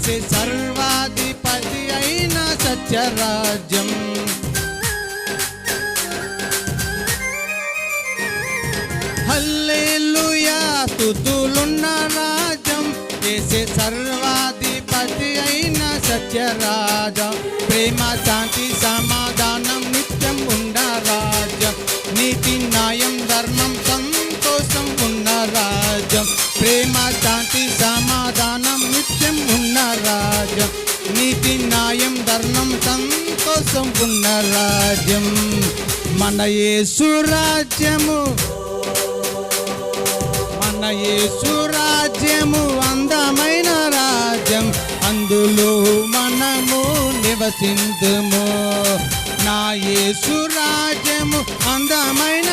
యేసే సర్వాధిపతి అయిన సత్యరాజ్యం. హల్లెలూయా స్తుతులున్న రాజ్యం, యేసే సర్వాధిపతి అయిన సత్యరాజ్యం. ప్రేమ శాంతి సమాధానం నిత్యం ఉన్న రాజ్యం, నీతి న్యాయం ధర్మం సంతోషం ఉన్న రాజ్యం. ప్రేమ శాంతి సమాధానం నిత్యం ఉన్న రాజ్యం, నీతి న్యాయం ధర్మం సంతోషం ఉన్న రాజ్యం. మన యేసు రాజ్యము, మన యేసు రాజ్యము అందమైన రాజ్యం, అందులో మనము నివసింతుము. నా యేసు రాజ్యము అందమైన